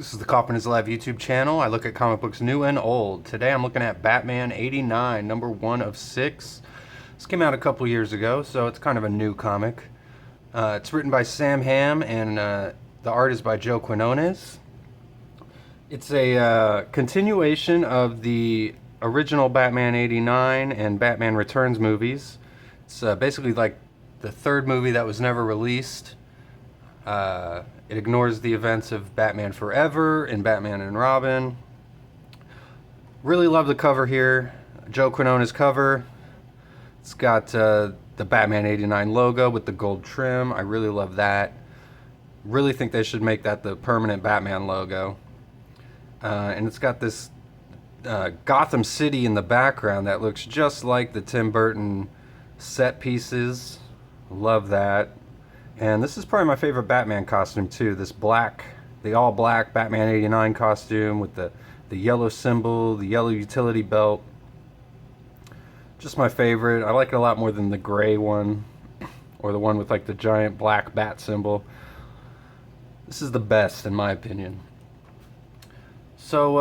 This is the Coppin' Live YouTube channel. I look at comic books new and old. Today I'm looking at Batman 89, number 1 of 6. This came out a couple years ago, so it's kind of a new comic. It's written by Hamm, and the art is by Joe Quinones. It's a continuation of the original Batman 89 and Batman Returns movies. It's basically like the third movie that was never released. It ignores the events of Batman Forever and Batman and Robin. Really love the cover here. Joe Quinones cover. It's got the Batman 89 logo with the gold trim. I really love that. Really think they should make that the permanent Batman logo. And it's got this Gotham City in the background that looks just like the Tim Burton set pieces. Love that. And this is probably my favorite Batman costume too. This black, the all black Batman 89 costume with the yellow symbol, the yellow utility belt. Just my favorite. I like it a lot more than the gray one or the one with like the giant black bat symbol. This is the best in my opinion. So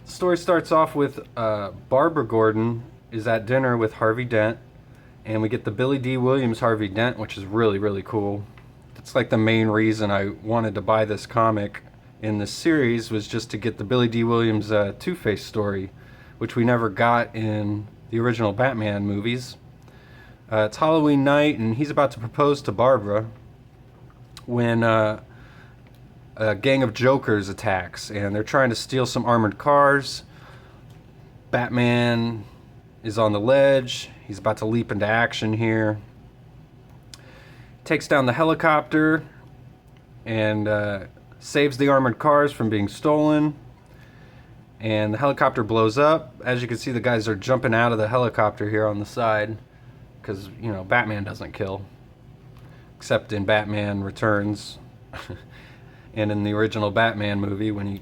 the story starts off with Barbara Gordon is at dinner with Harvey Dent. And we get the Billy D. Williams Harvey Dent, which is really, really cool. It's like the main reason I wanted to buy this comic in this series was just to get the Billy D. Williams Two-Face story, which we never got in the original Batman movies. It's Halloween night, and he's about to propose to Barbara when a gang of jokers attacks, and they're trying to steal some armored cars. Batman is on the ledge. He's about to leap into action here. Takes down the helicopter and saves the armored cars from being stolen. And the helicopter blows up. As you can see, the guys are jumping out of the helicopter here on the side because, you know, Batman doesn't kill. Except in Batman Returns and in the original Batman movie when he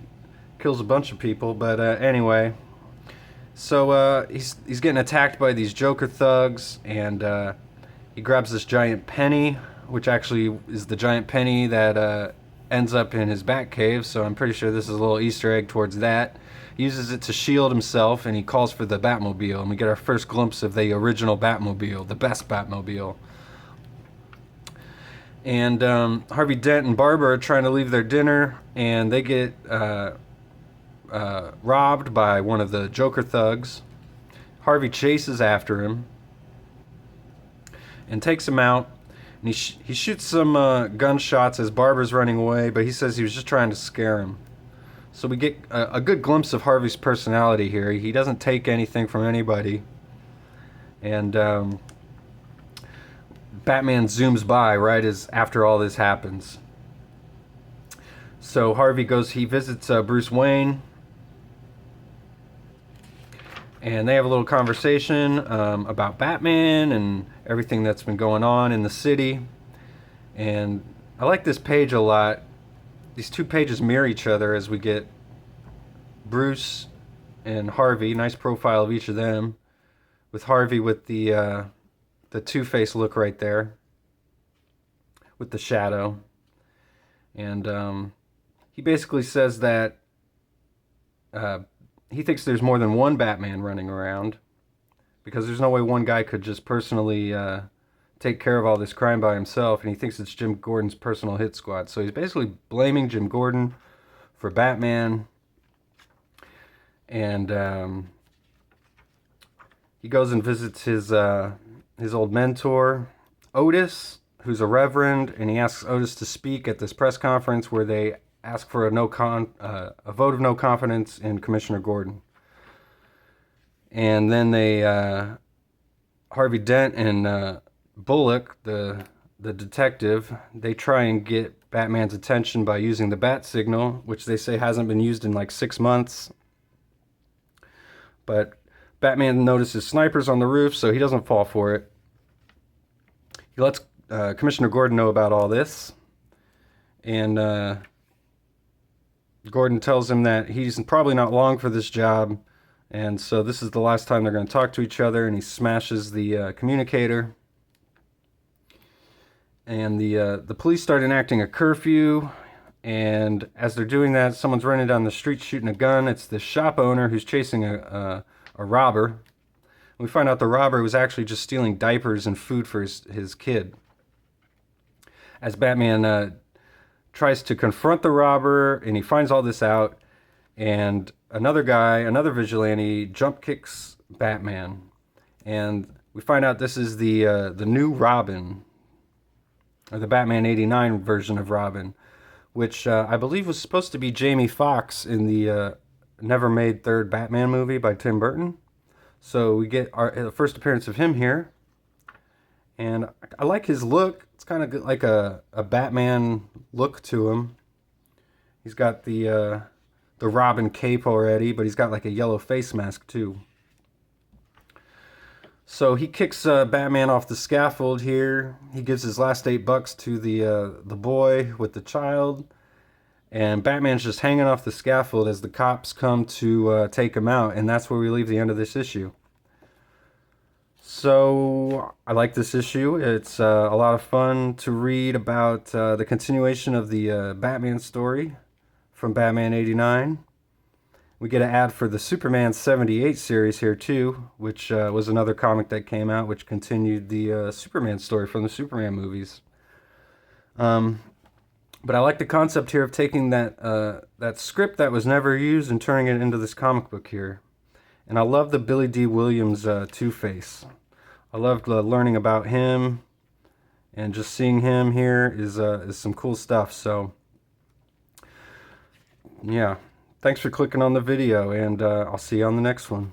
kills a bunch of people. But anyway... So he's getting attacked by these Joker thugs, and he grabs this giant penny, which actually is the giant penny that ends up in his Batcave, so I'm pretty sure this is a little Easter egg towards that. He uses it to shield himself, and he calls for the Batmobile, and we get our first glimpse of the original Batmobile, the best Batmobile. And Harvey Dent and Barbara are trying to leave their dinner, and they get... robbed by one of the Joker thugs. Harvey chases after him and takes him out. And he shoots some gunshots as Barbara's running away, but he says he was just trying to scare him. So we get a good glimpse of Harvey's personality here. He doesn't take anything from anybody. And Batman zooms by right as after all this happens. So Harvey he visits Bruce Wayne. And they have a little conversation about Batman and everything that's been going on in the city. And I like this page a lot. These two pages mirror each other as we get Bruce and Harvey. Nice profile of each of them. With Harvey with the Two-Face look right there. With the shadow. And he basically says that... he thinks there's more than one Batman running around because there's no way one guy could just personally take care of all this crime by himself, and he thinks it's Jim Gordon's personal hit squad. So he's basically blaming Jim Gordon for Batman, and he goes and visits his old mentor, Otis, who's a reverend, and he asks Otis to speak at this press conference where they ask for a vote of no confidence in Commissioner Gordon. And then Harvey Dent and Bullock, the detective, they try and get Batman's attention by using the bat signal, which they say hasn't been used in like 6 months. But Batman notices snipers on the roof, so he doesn't fall for it. He lets Commissioner Gordon know about all this. And... Gordon tells him that he's probably not long for this job, and so this is the last time they're going to talk to each other, and he smashes the communicator. And the police start enacting a curfew And as they're doing that, someone's running down the street shooting a gun. It's the shop owner who's chasing a robber. We find out the robber was actually just stealing diapers and food for his kid. As Batman tries to confront the robber, and he finds all this out, and another guy, another vigilante, jump kicks Batman, and we find out this is the new Robin, or the Batman '89 version of Robin, which I believe was supposed to be Jamie Foxx in the never made third Batman movie by Tim Burton. So we get our first appearance of him here, and I like his look. It's kind of like a Batman look to him. He's got the Robin cape already, but he's got like a yellow face mask too. So he kicks Batman off the scaffold here. He gives his last $8 to the boy with the child, and Batman's just hanging off the scaffold as the cops come to take him out, and that's where we leave the end of this issue. So I like this issue. It's a lot of fun to read about the continuation of the Batman story from Batman '89. We get an ad for the Superman '78 series here too, which was another comic that came out, which continued the Superman story from the Superman movies. But I like the concept here of taking that script that was never used and turning it into this comic book here. And I love the Billy D. Williams Two-Face. I loved learning about him, and just seeing him here is some cool stuff. So, yeah. Thanks for clicking on the video, and I'll see you on the next one.